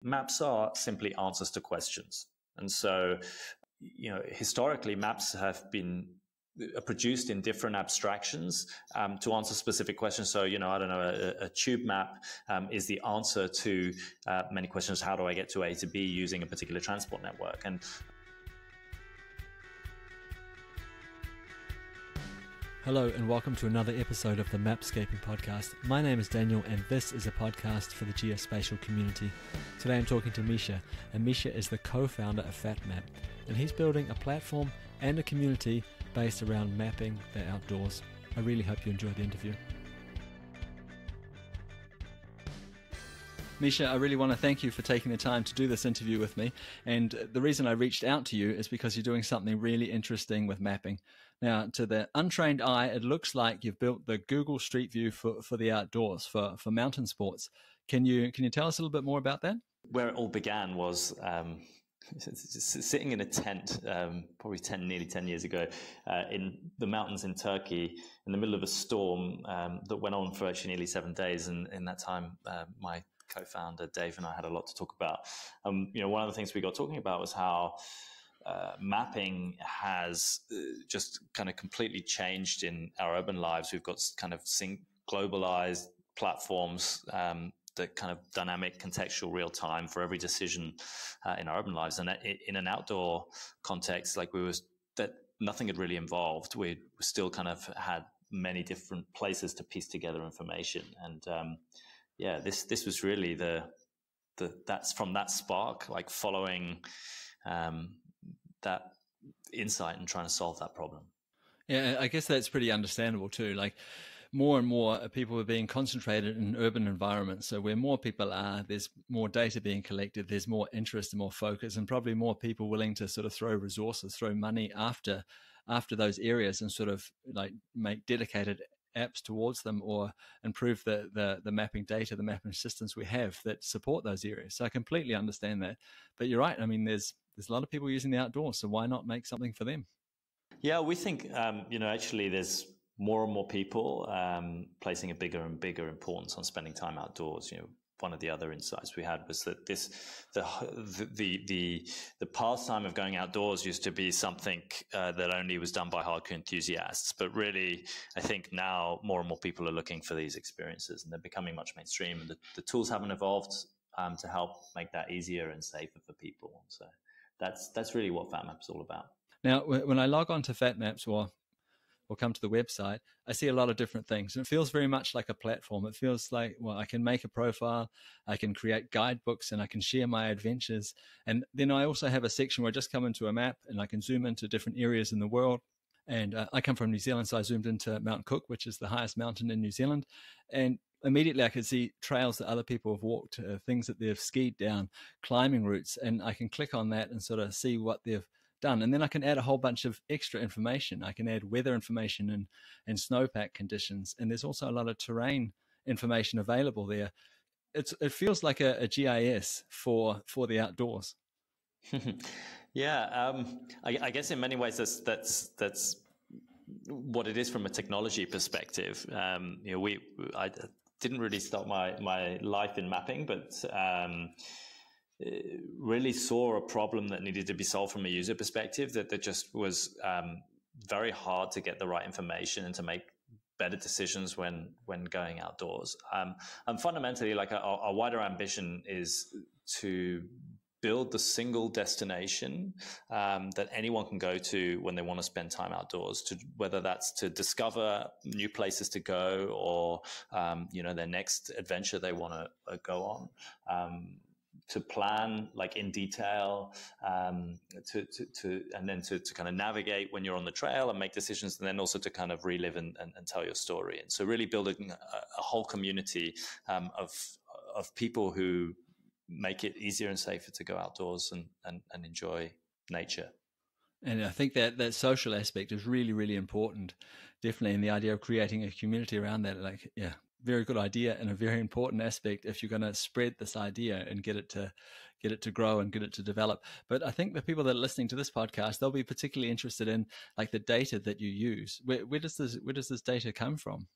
Maps are simply answers to questions. And so, historically, maps have been produced in different abstractions to answer specific questions. So, I don't know, a tube map is the answer to many questions. How do I get to A to B using a particular transport network? And hello and welcome to another episode of the Mapscaping podcast. My name is Daniel and this is a podcast for the geospatial community. Today I'm talking to Misha, and Misha is the co-founder of Fatmap, and he's building a platform and a community based around mapping the outdoors. I really hope you enjoy the interview. Misha, I really want to thank you for taking the time to do this interview with me. And the reason I reached out to you is because you're doing something really interesting with mapping. Now, to the untrained eye, it looks like you've built the Google Street View for the outdoors, for mountain sports. Can you tell us a little bit more about that? Where it all began was sitting in a tent, probably nearly 10 years ago, in the mountains in Turkey, in the middle of a storm that went on for actually nearly 7 days. And in that time, my co-founder Dave and I had a lot to talk about. One of the things we got talking about was how mapping has just kind of completely changed in our urban lives. We've got kind of globalized platforms that kind of dynamic, contextual, real time for every decision in our urban lives. And in an outdoor context, that nothing had really involved. We still kind of had many different places to piece together information. And this was really that's from that spark, like following that insight and trying to solve that problem. Yeah, I guess that's pretty understandable too. Like more and more people are being concentrated in urban environments. So where more people are, there's more data being collected, there's more interest and more focus, and probably more people willing to sort of throw resources, throw money after those areas and sort of like make dedicated apps towards them or improve the mapping data, the mapping systems we have that support those areas. So I completely understand that. But you're right. I mean, there's a lot of people using the outdoors, so why not make something for them? Yeah, we think, actually there's more and more people placing a bigger and bigger importance on spending time outdoors. One of the other insights we had was that the pastime of going outdoors used to be something that only was done by hardcore enthusiasts. But really, I think now more and more people are looking for these experiences, and they're becoming much mainstream. And the tools haven't evolved to help make that easier and safer for people. So that's really what Fatmap's all about. Now, when I log on to Fatmaps or come to the website, I see a lot of different things. And it feels very much like a platform. It feels like, well, I can make a profile, I can create guidebooks, and I can share my adventures. And then I also have a section where I just come into a map and I can zoom into different areas in the world. And I come from New Zealand, so I zoomed into Mount Cook, which is the highest mountain in New Zealand. And immediately I could see trails that other people have walked, things that they've skied down, climbing routes. And I can click on that and sort of see what they've done. And then I can add a whole bunch of extra information. I can add weather information and snowpack conditions. And there's also a lot of terrain information available there. It feels like a GIS for the outdoors. Yeah, I guess in many ways that's what it is from a technology perspective. I didn't really start my life in mapping, but really saw a problem that needed to be solved from a user perspective, that just was very hard to get the right information and to make better decisions when going outdoors. And fundamentally, like a wider ambition is to build the single destination that anyone can go to when they want to spend time outdoors, whether that's to discover new places to go or their next adventure they want to go on. To plan like in detail, and then to kind of navigate when you're on the trail and make decisions, and then also to kind of relive and tell your story. And so really building a whole community of people who make it easier and safer to go outdoors and enjoy nature. And I think that social aspect is really, really important, definitely. And the idea of creating a community around that, like, yeah, very good idea and a very important aspect if you're going to spread this idea and get it to grow and get it to develop. But I think the people that are listening to this podcast, they'll be particularly interested in like the data that you use. Where does this data come from?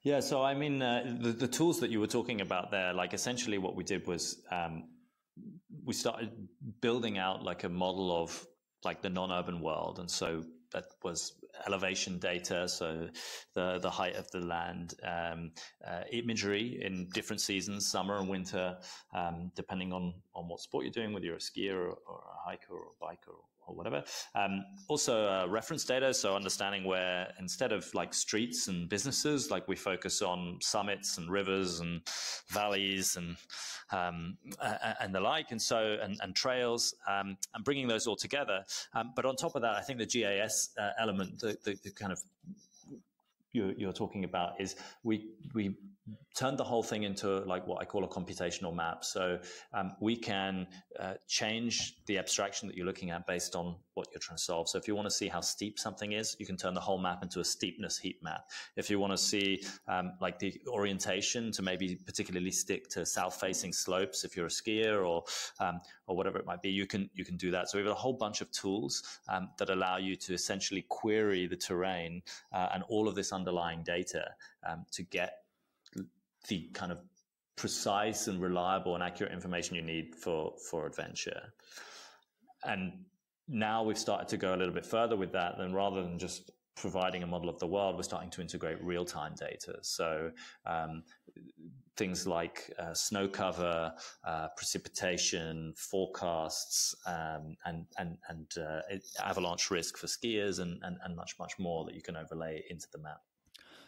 Yeah, so I mean, the tools that you were talking about there, like essentially what we did was we started building out like a model of like the non-urban world, and so that was elevation data, so the height of the land, imagery in different seasons, summer and winter, depending on what sport you're doing, whether you're a skier or a hiker or a biker or whatever. Also reference data, so understanding where, instead of like streets and businesses, like we focus on summits and rivers and valleys and the like, and so and trails, and bringing those all together. But on top of that, I think the GIS element, the kind of you're talking about, is we turned the whole thing into like what I call a computational map. So we can change the abstraction that you're looking at based on what you're trying to solve. So if you want to see how steep something is, you can turn the whole map into a steepness heat map. If you want to see like the orientation, to maybe particularly stick to south-facing slopes if you're a skier, or whatever it might be, you can do that. So we have a whole bunch of tools that allow you to essentially query the terrain and all of this underlying data to get the kind of precise and reliable and accurate information you need for adventure. And now we've started to go a little bit further with that, and rather than just providing a model of the world, we're starting to integrate real-time data. So things like snow cover, precipitation, forecasts, and avalanche risk for skiers, and much more that you can overlay into the map.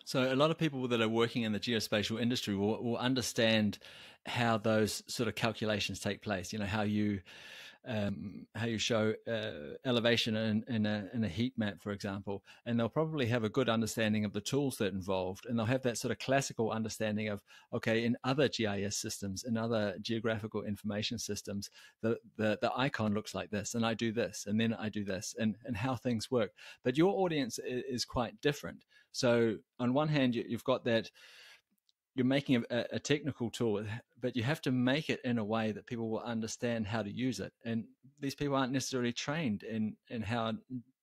So a lot of people that are working in the geospatial industry will understand how those sort of calculations take place. You know, how you show elevation in a heat map, for example, and they'll probably have a good understanding of the tools that are involved, and they'll have that sort of classical understanding of, okay, in other GIS systems, in other geographical information systems, the icon looks like this, and I do this, and then I do this, and how things work. But your audience is quite different. So on one hand, you've got that you're making a technical tool, but you have to make it in a way that people will understand how to use it. And these people aren't necessarily trained in how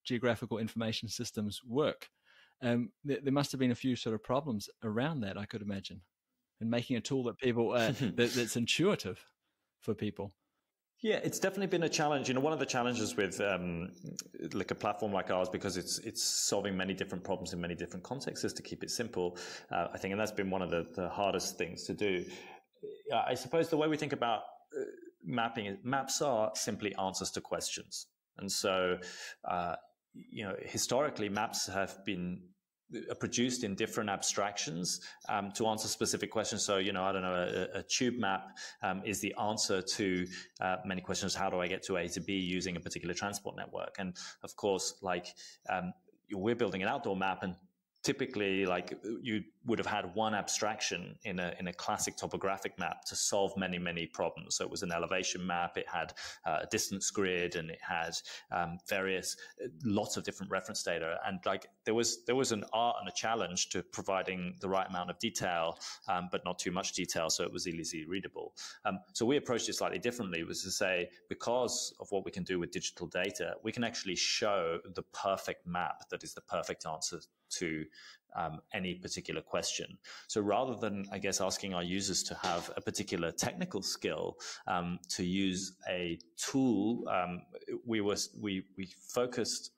geographical information systems work. There must have been a few sort of problems around that, I could imagine, in making a tool that people that's intuitive for people. Yeah, it's definitely been a challenge. You know, one of the challenges with like a platform like ours, because it's solving many different problems in many different contexts, is to keep it simple, I think, and that's been one of the hardest things to do. I suppose the way we think about mapping is, maps are simply answers to questions. And so, you know, historically, maps have been produced in different abstractions to answer specific questions. So, you know, I don't know, a tube map is the answer to many questions. How do I get to A to B using a particular transport network? And of course, like we're building an outdoor map, and typically, like, you would have had one abstraction in a classic topographic map to solve many problems. So it was an elevation map, it had a distance grid, and it had lots of different reference data. And like there was an art and a challenge to providing the right amount of detail, but not too much detail, so it was easily readable. So we approached it slightly differently, was to say, because of what we can do with digital data, we can actually show the perfect map that is the perfect answer to any particular question. So rather than, I guess, asking our users to have a particular technical skill to use a tool, we focused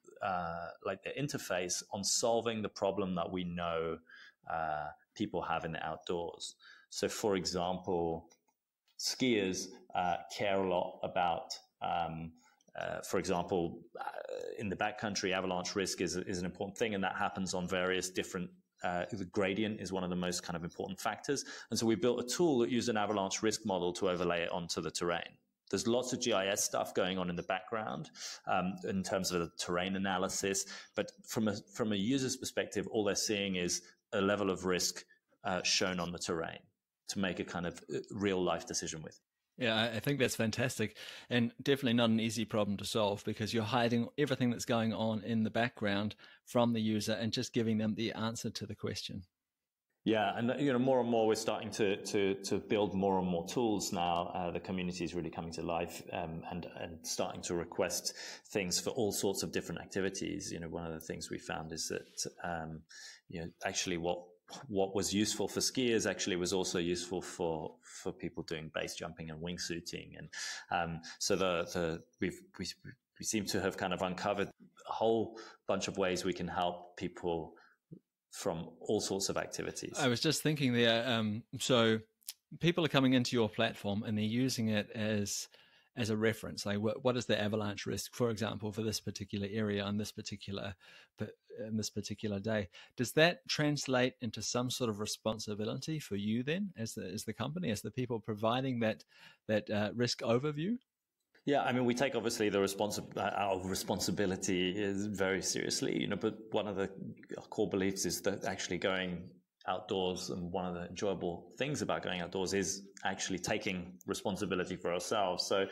like the interface on solving the problem that we know people have in the outdoors. So, for example, skiers care a lot about for example, in the backcountry, avalanche risk is an important thing, and that happens on various different. The gradient is one of the most kind of important factors, and so we built a tool that used an avalanche risk model to overlay it onto the terrain. There's lots of GIS stuff going on in the background in terms of the terrain analysis, but from a user's perspective, all they're seeing is a level of risk shown on the terrain to make a kind of real life decision with. Yeah, I think that's fantastic, and definitely not an easy problem to solve, because you're hiding everything that's going on in the background from the user and just giving them the answer to the question. Yeah, and you know, more and more we're starting to build more and more tools now. The community is really coming to life and starting to request things for all sorts of different activities. You know, one of the things we found is that you know, actually what what was useful for skiers actually was also useful for people doing base jumping and wingsuiting. And so we seem to have kind of uncovered a whole bunch of ways we can help people from all sorts of activities. I was just thinking there, so people are coming into your platform and they're using it as a reference. Like, what is the avalanche risk, for example, for this particular area on this particular day? Does that translate into some sort of responsibility for you then, as the company, as the people providing that risk overview? Yeah, I mean, we take obviously our responsibility is very seriously, but one of the core beliefs is that actually going outdoors, and one of the enjoyable things about going outdoors is actually taking responsibility for ourselves. So,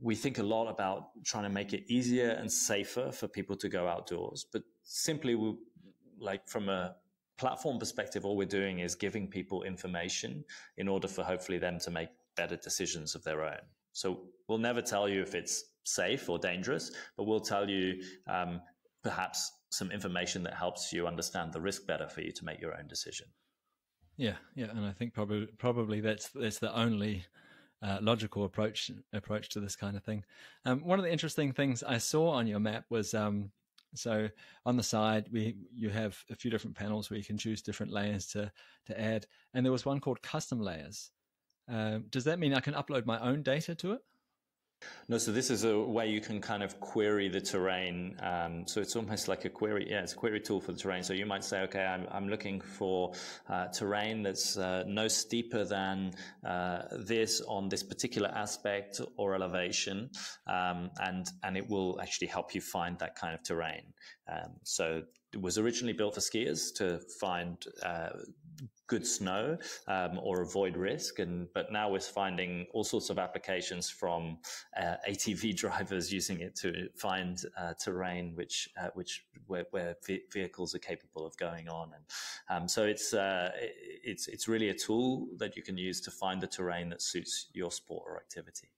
we think a lot about trying to make it easier and safer for people to go outdoors, but simply from a platform perspective, all we're doing is giving people information in order for hopefully them to make better decisions of their own. So we'll never tell you if it's safe or dangerous, but we'll tell you perhaps some information that helps you understand the risk better for you to make your own decision. Yeah, and I think probably that's the only logical approach to this kind of thing. One of the interesting things I saw on your map was so on the side you have a few different panels where you can choose different layers to add, and there was one called custom layers. Does that mean I can upload my own data to it? No, so this is a way you can kind of query the terrain. So it's almost like a query. Yeah, it's a query tool for the terrain. So you might say, okay, I'm looking for terrain that's no steeper than this on this particular aspect or elevation, and it will actually help you find that kind of terrain. So it was originally built for skiers to find good snow or avoid risk, but now we're finding all sorts of applications from ATV drivers using it to find terrain where vehicles are capable of going on, and so it's really a tool that you can use to find the terrain that suits your sport or activity.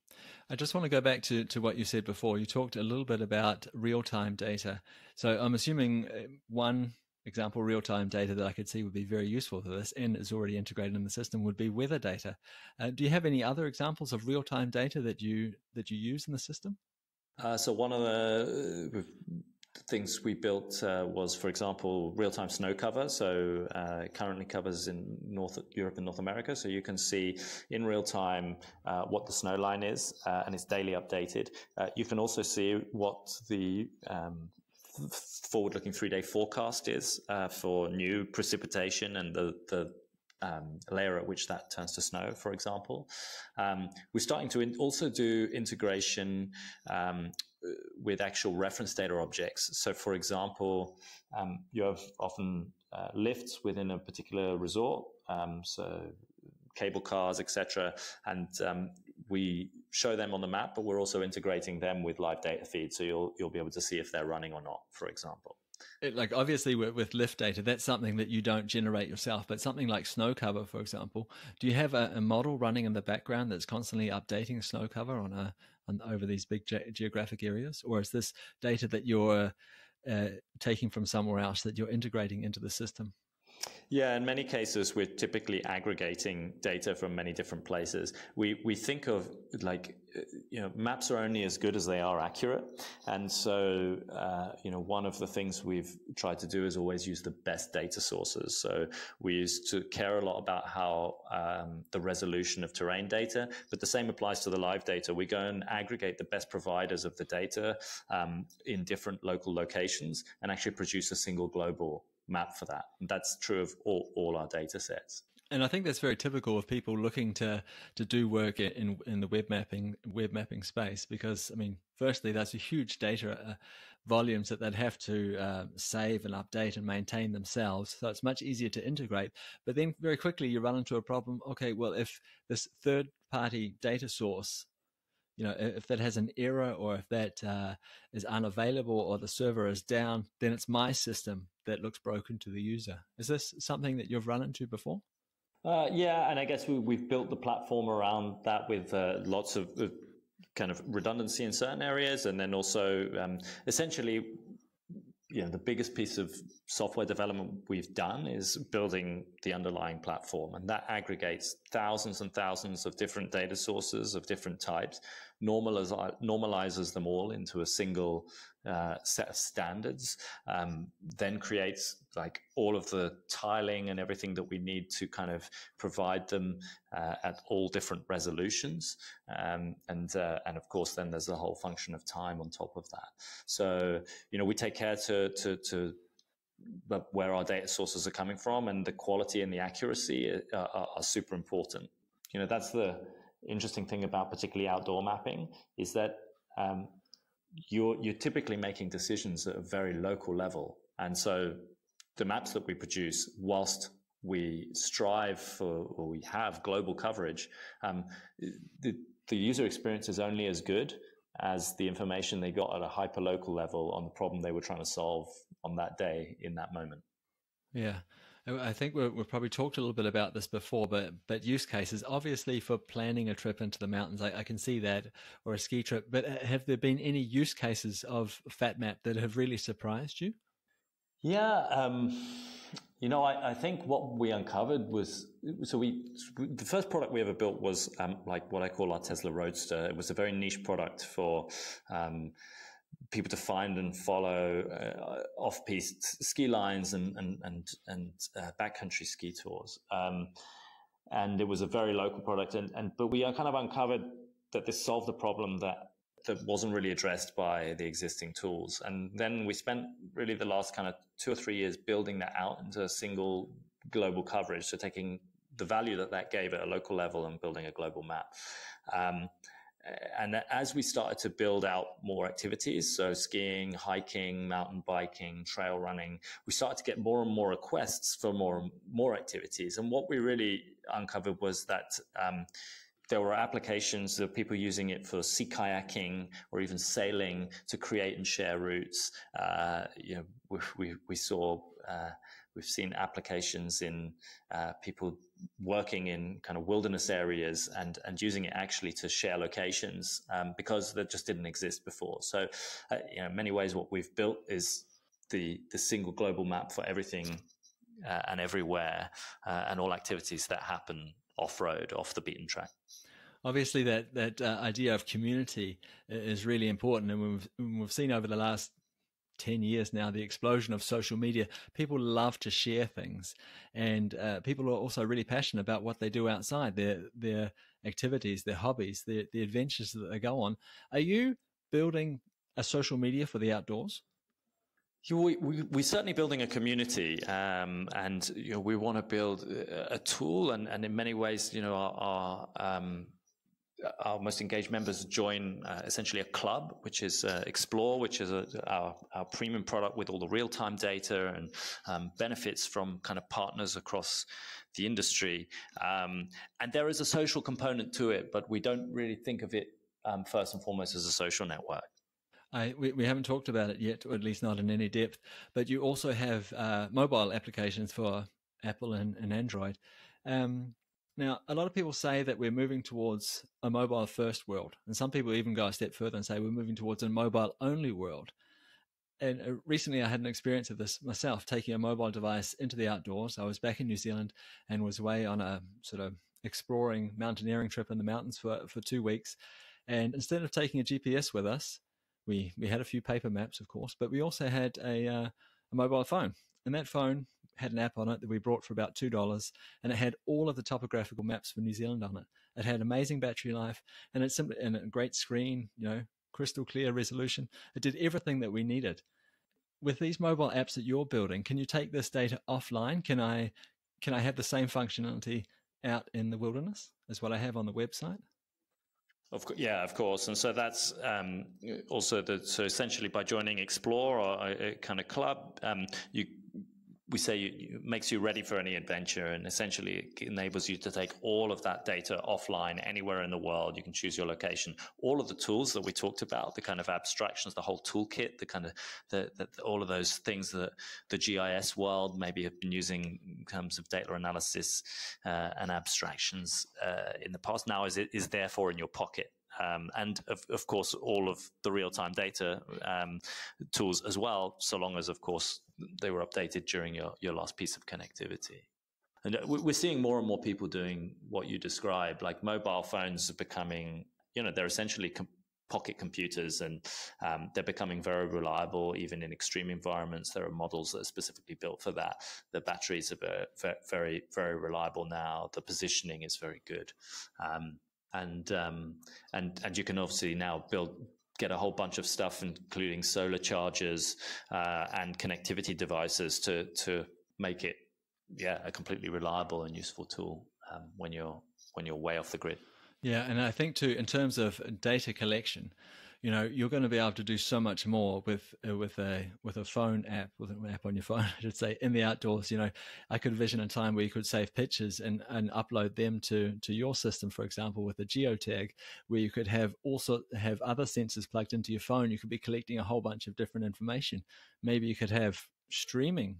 I just want to go back to what you said before. You talked a little bit about real-time data. So I'm assuming one example real-time data that I could see would be very useful for this and is already integrated in the system would be weather data. Do you have any other examples of real-time data that you use in the system? So one of the things we built was, for example, real-time snow cover. So it currently covers in Europe and North America. So you can see in real time what the snow line is, and it's daily updated. You can also see what the forward-looking 3-day forecast is for new precipitation and the layer at which that turns to snow, for example. We're starting to also do integration with actual reference data objects. So, for example, you have often lifts within a particular resort, so cable cars, etc., and we show them on the map, but we're also integrating them with live data feeds, so you'll be able to see if they're running or not, for example. Like obviously with lift data, that's something that you don't generate yourself, but something like snow cover, for example, do you have a model running in the background that's constantly updating snow cover on over these big geographic areas, or is this data that you're taking from somewhere else that you're integrating into the system? Yeah, in many cases, we're typically aggregating data from many different places. We think of maps are only as good as they are accurate. And so, one of the things we've tried to do is always use the best data sources. So we used to care a lot about how the resolution of terrain data, but the same applies to the live data. We go and aggregate the best providers of the data in different local locations and actually produce a single global map for that. And that's true of all our data sets. And I think that's very typical of people looking to do work in the web mapping space, because I mean, firstly, that's a huge data volumes that they'd have to save and update and maintain themselves. So it's much easier to integrate. But then very quickly you run into a problem. Okay, well, if this third-party data source, if that has an error or if that is unavailable or the server is down, then it's my system that looks broken to the user. Is this something that you've run into before? Yeah, and I guess we've built the platform around that with lots of kind of redundancy in certain areas, and then also essentially the biggest piece of software development we've done is building the underlying platform, and that aggregates thousands and thousands of different data sources of different types, normalizes them all into a single set of standards, then creates like all of the tiling and everything that we need to kind of provide them at all different resolutions, and of course then there's the whole function of time on top of that. So we take care to where our data sources are coming from, and the quality and the accuracy are super important. That's the interesting thing about particularly outdoor mapping, is that you're typically making decisions at a very local level. And so the maps that we produce, whilst we strive for, or we have global coverage, the user experience is only as good as the information they got at a hyper-local level on the problem they were trying to solve on that day in that moment. Yeah. I think we've probably talked a little bit about this before, but use cases, obviously for planning a trip into the mountains, I can see that, or a ski trip, but have there been any use cases of Fatmap that have really surprised you? Yeah, I think what we uncovered was, the first product we ever built was like what I call our Tesla Roadster. It was a very niche product for people to find and follow off-piste ski lines and backcountry ski tours. And it was a very local product, but we kind of uncovered that this solved a problem that wasn't really addressed by the existing tools. And then we spent really the last kind of 2 or 3 years building that out into a single global coverage. So taking the value that gave at a local level and building a global map. And as we started to build out more activities, so skiing, hiking, mountain biking, trail running, we started to get more and more requests for more activities. And what we really uncovered was that there were applications of people using it for sea kayaking or even sailing to create and share routes. We've seen applications in people working in kind of wilderness areas and using it actually to share locations because that just didn't exist before. So, in many ways, what we've built is the single global map for everything and everywhere and all activities that happen off-road, off the beaten track. Obviously, that idea of community is really important, and we've seen over the last 10 years now the explosion of social media. People love to share things, and people are also really passionate about what they do outside, their activities, their hobbies, the adventures that they go on. Are you building a social media for the outdoors? We're certainly building a community, and we want to build a tool, and in many ways, our most engaged members join essentially a club, which is Explore, which is our premium product with all the real-time data and benefits from kind of partners across the industry. And there is a social component to it, but we don't really think of it first and foremost as a social network. We haven't talked about it yet, or at least not in any depth, but you also have mobile applications for Apple and Android. Now, a lot of people say that we're moving towards a mobile-first world, and some people even go a step further and say we're moving towards a mobile-only world. And recently I had an experience of this myself, taking a mobile device into the outdoors. I was back in New Zealand and was away on a sort of exploring mountaineering trip in the mountains for 2 weeks. And instead of taking a GPS with us, we had a few paper maps, of course, but we also had a mobile phone. And that phone had an app on it that we bought for about $2, and it had all of the topographical maps for New Zealand on it. It had amazing battery life, and it's simply and a great screen, crystal clear resolution. It did everything that we needed. With these mobile apps that you're building, can you take this data offline? Can I have the same functionality out in the wilderness as what I have on the website? Of course. And so that's also so essentially by joining Explore or a kind of club, we say it makes you ready for any adventure, and essentially it enables you to take all of that data offline anywhere in the world. You can choose your location. All of the tools that we talked about, the kind of abstractions, the whole toolkit, the kind of all of those things that the GIS world maybe have been using in terms of data analysis and abstractions in the past, now is therefore in your pocket. and of course all of the real-time data tools as well, so long as, of course, they were updated during your last piece of connectivity. And we're seeing more and more people doing what you described, like mobile phones are becoming, they're essentially pocket computers, and they're becoming very reliable even in extreme environments. There are models that are specifically built for that. The batteries are very, very reliable now. The positioning is very good, and you can obviously now get a whole bunch of stuff, including solar chargers and connectivity devices, to make it a completely reliable and useful tool when you're way off the grid. Yeah, and I think too, in terms of data collection, you're going to be able to do so much more with a phone app, with an app on your phone, I should say, in the outdoors. I could envision a time where you could save pictures and upload them to your system, for example, with a geotag, where you could have other sensors plugged into your phone. You could be collecting a whole bunch of different information. Maybe you could have streaming,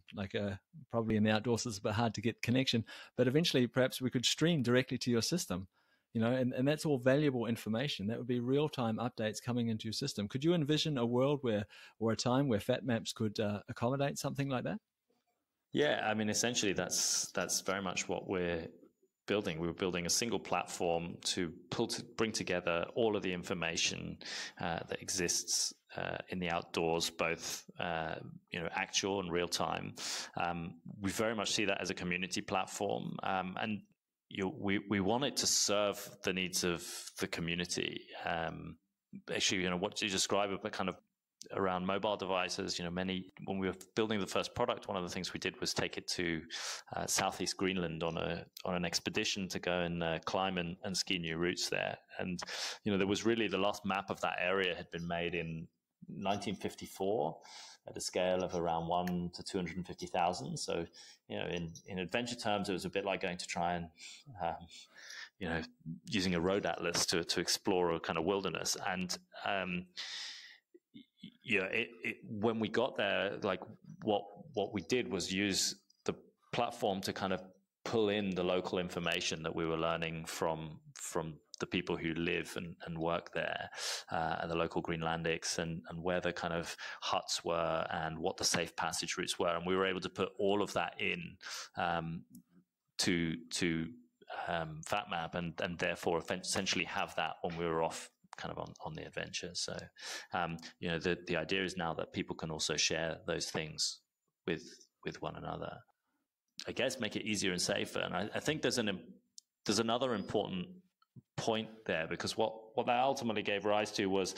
probably in the outdoors it's a bit hard to get connection, but eventually perhaps we could stream directly to your system. And that's all valuable information. That would be real-time updates coming into your system. Could you envision a world or a time where Fatmaps could accommodate something like that? Yeah, I mean, essentially that's very much what we're building. We were building a single platform to bring together all of the information that exists in the outdoors, both actual and real time. We very much see that as a community platform, and we want it to serve the needs of the community. Actually, what you describe about kind of around mobile devices, when we were building the first product, one of the things we did was take it to Southeast Greenland on an expedition to go and climb and ski new routes there. And, there was really the last map of that area had been made in 1954 at a scale of around 1 to 250,000. So, in adventure terms, it was a bit like going to try and, using a road atlas to explore a kind of wilderness. And, when we got there, like what we did was use the platform to kind of pull in the local information that we were learning from the people who live and work there, and the local Greenlandics, and where the kind of huts were and what the safe passage routes were. And we were able to put all of that in to Fatmap, and therefore essentially have that when we were off kind of on the adventure. So, the idea is now that people can also share those things with one another. I guess make it easier and safer. And I think there's another important point there, because what that ultimately gave rise to was,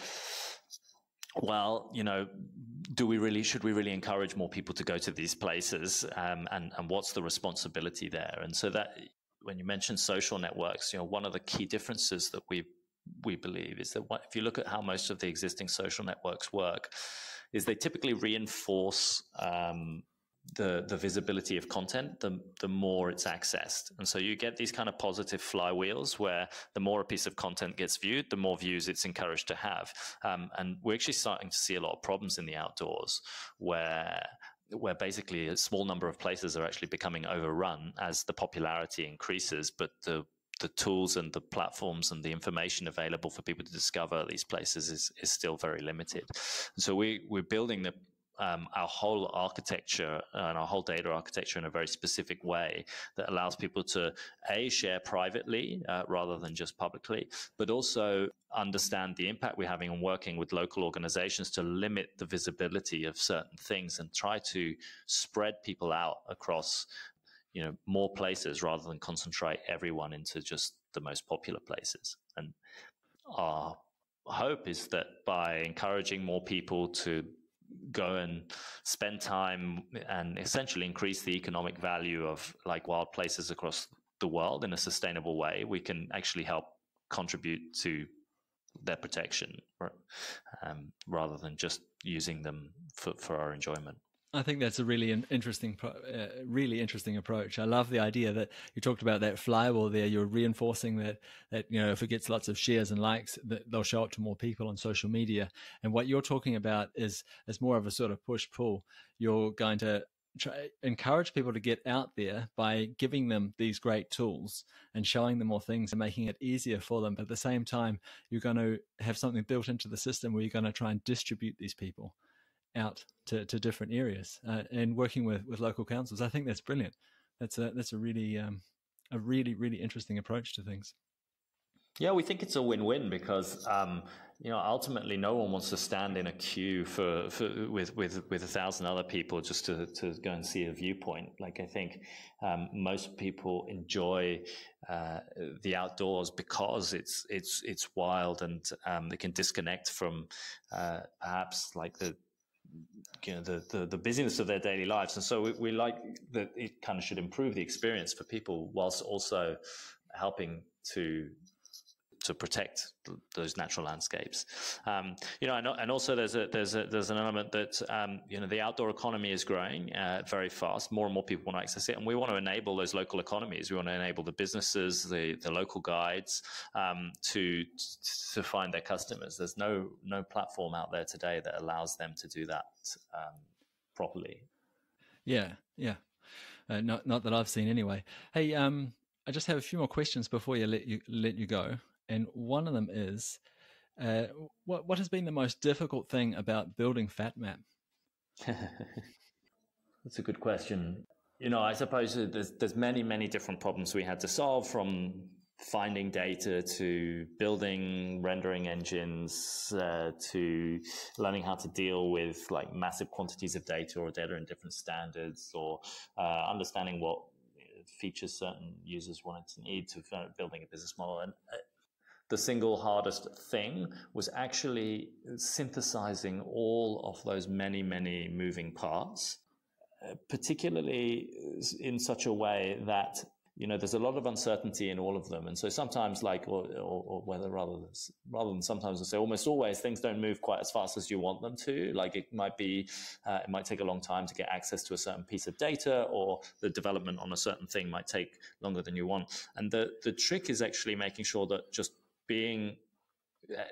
well, should we really encourage more people to go to these places, and what's the responsibility there? And so that, when you mention social networks, one of the key differences that we believe is that if you look at how most of the existing social networks work, is they typically reinforce the visibility of content, the more it's accessed. And so you get these kind of positive flywheels where the more a piece of content gets viewed, the more views it's encouraged to have. And we're actually starting to see a lot of problems in the outdoors where basically a small number of places are actually becoming overrun as the popularity increases, but the tools and the platforms and the information available for people to discover these places is still very limited. And so we're building our whole architecture and our whole data architecture in a very specific way that allows people to share privately rather than just publicly, but also understand the impact we're having on working with local organizations to limit the visibility of certain things and try to spread people out across more places rather than concentrate everyone into just the most popular places. And our hope is that by encouraging more people to go and spend time and essentially increase the economic value of like wild places across the world in a sustainable way, we can actually help contribute to their protection, rather than just using them for our enjoyment. I think that's a really interesting approach. I love the idea that you talked about that flywheel there. You're reinforcing that if it gets lots of shares and likes, that they'll show it to more people on social media. And what you're talking about is more of a sort of push-pull. You're going to encourage people to get out there by giving them these great tools and showing them more things and making it easier for them. But at the same time, you're going to have something built into the system where you're going to try and distribute these people out to different areas, and working with local councils. I think that's brilliant. That's a really really interesting approach to things. Yeah, we think it's a win-win because ultimately no one wants to stand in a queue with 1,000 other people just to go and see a viewpoint. Like, I think most people enjoy the outdoors because it's wild, and they can disconnect from perhaps like the busyness of their daily lives. And so we like that it kind of should improve the experience for people whilst also helping to protect those natural landscapes. And also there's an element that the outdoor economy is growing very fast. More and more people want to access it, and we want to enable those local economies. We want to enable the businesses, the local guides, to find their customers. There's no platform out there today that allows them to do that properly. Yeah. Not that I've seen anyway. Hey, I just have a few more questions before let you go. And one of them is, what has been the most difficult thing about building Fatmap? That's a good question. I suppose there's many different problems we had to solve, from finding data to building rendering engines to learning how to deal with like massive quantities of data or data in different standards, or understanding what features certain users wanted to need to building a business model. And the single hardest thing was actually synthesizing all of those many moving parts, particularly in such a way that there's a lot of uncertainty in all of them. And so sometimes, or whether rather than sometimes, I say almost always, things don't move quite as fast as you want them to. Like, it might take a long time to get access to a certain piece of data, or the development on a certain thing might take longer than you want. And the trick is actually making sure that just being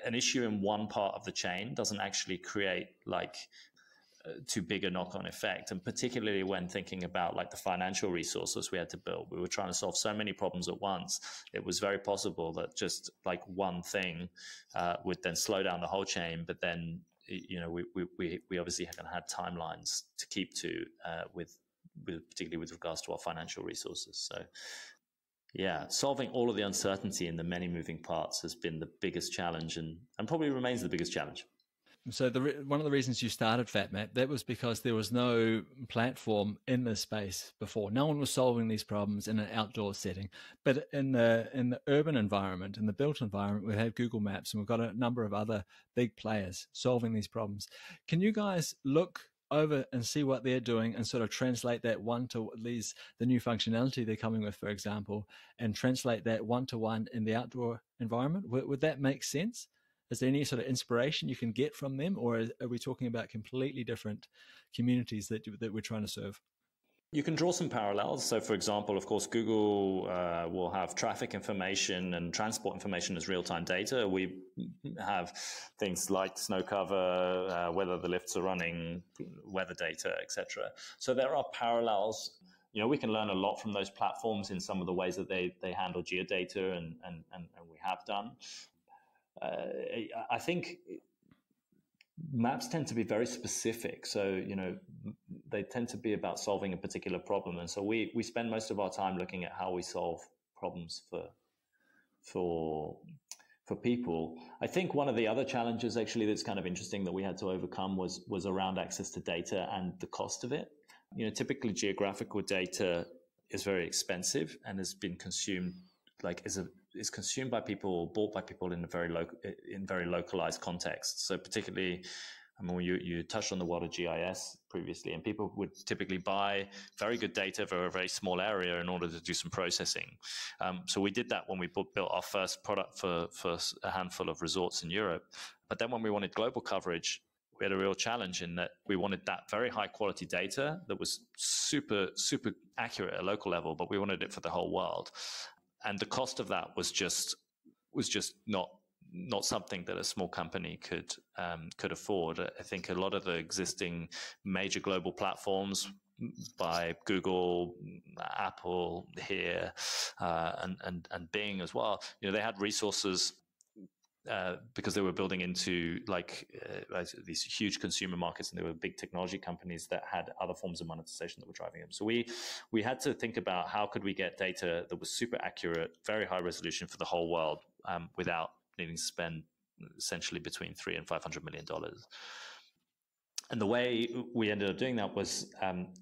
an issue in one part of the chain doesn't actually create too big a knock-on effect. And particularly when thinking about like the financial resources we had to build, we were trying to solve so many problems at once. It was very possible that just like one thing would then slow down the whole chain. But then we obviously had timelines to keep to particularly with regards to our financial resources. So yeah, solving all of the uncertainty in the many moving parts has been the biggest challenge, and probably remains the biggest challenge. So one of the reasons you started Fatmap, that was because there was no platform in this space before. No one was solving these problems in an outdoor setting. But in the urban environment, in the built environment, we have Google Maps, and we've got a number of other big players solving these problems. Can you guys look over and see what they're doing and sort of translate that one to the new functionality they're coming with, for example, and translate that one-to-one in the outdoor environment? Would that make sense? Is there any sort of inspiration you can get from them, or are we talking about completely different communities that we're trying to serve? You can draw some parallels. So, for example, of course, Google will have traffic information and transport information as real-time data. We have things like snow cover, whether the lifts are running, weather data, etc. So there are parallels. We can learn a lot from those platforms in some of the ways that they handle geodata, and we have done. I think maps tend to be very specific. So, they tend to be about solving a particular problem. And so we spend most of our time looking at how we solve problems for people. I think one of the other challenges actually that's kind of interesting that we had to overcome was around access to data and the cost of it. Typically geographical data is very expensive and has been consumed is consumed by people or bought by people in very localized contexts. So particularly, you touched on the world of GIS previously, and people would typically buy very good data for a very small area in order to do some processing. So we did that when we built our first product for a handful of resorts in Europe. But then when we wanted global coverage, we had a real challenge in that we wanted that very high quality data that was super accurate at a local level, but we wanted it for the whole world. And the cost of that was just not not something that a small company could afford. I think a lot of the existing major global platforms by Google, Apple here, and Bing as well, they had resources because they were building into these huge consumer markets, and there were big technology companies that had other forms of monetization that were driving them. So we had to think about how could we get data that was super accurate, very high resolution for the whole world, without needing to spend essentially between $300 and $500 million. And the way we ended up doing that was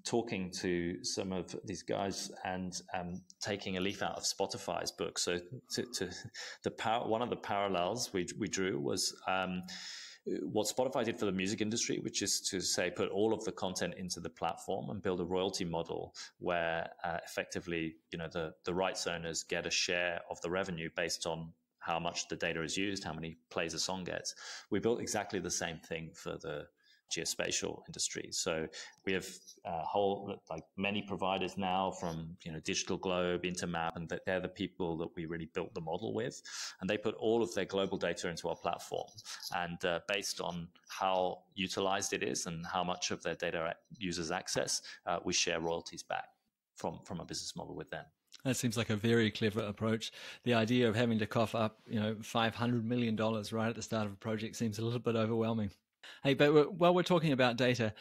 talking to some of these guys and taking a leaf out of Spotify's book. So one of the parallels we drew was what Spotify did for the music industry, which is to say put all of the content into the platform and build a royalty model where effectively the rights owners get a share of the revenue based on how much the data is used, how many plays a song gets. We built exactly the same thing for the geospatial industry. So we have many providers now, from Digital Globe, Intermap, and they're the people that we really built the model with, and they put all of their global data into our platform, and based on how utilized it is and how much of their data users access, we share royalties back from a business model with them. That seems like a very clever approach. The idea of having to cough up $500 million right at the start of a project seems a little bit overwhelming. Hey, but while we're talking about data,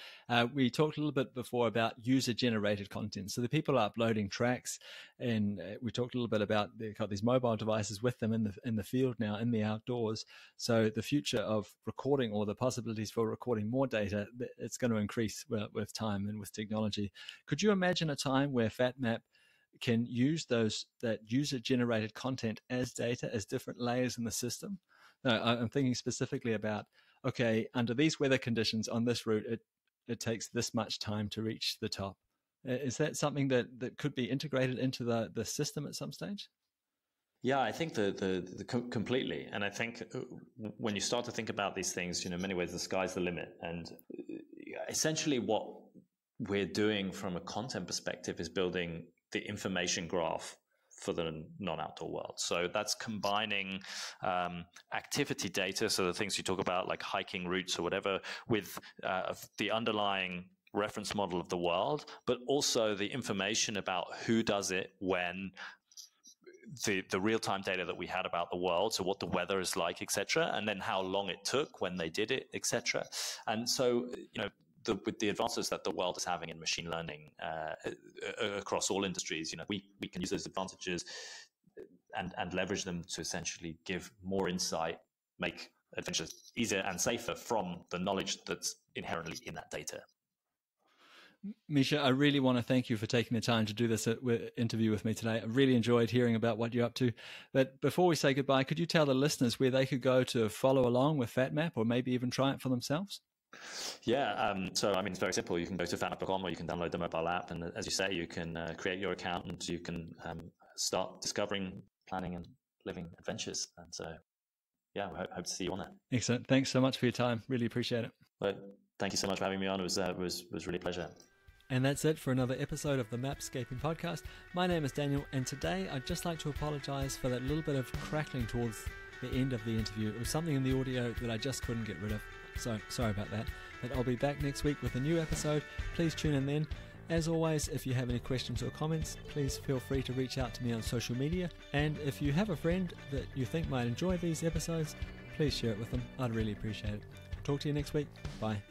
we talked a little bit before about user-generated content. So the people are uploading tracks, and we talked a little bit about they've got these mobile devices with them in the field now, in the outdoors. So the future of recording, or the possibilities for recording more data, it's going to increase with time and with technology. Could you imagine a time where Fatmap can use that user-generated content as data, as different layers in the system? I'm thinking specifically about, okay, under these weather conditions on this route, it takes this much time to reach the top. Is that something that could be integrated into the system at some stage? Yeah, I think completely. And I think when you start to think about these things, in many ways, the sky's the limit. And essentially what we're doing from a content perspective is building the information graph for the non-outdoor world. So that's combining activity data, so the things you talk about like hiking routes or whatever, with the underlying reference model of the world, but also the information about who does it, when, the real-time data that we had about the world, so what the weather is like, etc., and then how long it took when they did it, etc. And so, with the advances that the world is having in machine learning across all industries, we can use those advantages and leverage them to essentially give more insight, make adventures easier and safer from the knowledge that's inherently in that data. Misha, I really want to thank you for taking the time to do this interview with me today. I really enjoyed hearing about what you're up to. But before we say goodbye, could you tell the listeners where they could go to follow along with Fatmap, or maybe even try it for themselves? Yeah, so it's very simple. You can go to fatmap.com, or you can download the mobile app, and as you say, you can create your account, and you can start discovering, planning, and living adventures. And so, yeah, we hope to see you on that. Excellent. Thanks so much for your time. Really appreciate it. Well, thank you so much for having me on. It was really a pleasure. And that's it for another episode of the Mapscaping podcast. My name is Daniel, and today I'd just like to apologize for that little bit of crackling towards the end of the interview. It was something in the audio that I just couldn't get rid of. So sorry about that. But I'll be back next week with a new episode. Please tune in then. As always, if you have any questions or comments, please feel free to reach out to me on social media. And if you have a friend that you think might enjoy these episodes, please share it with them. I'd really appreciate it. Talk to you next week. Bye.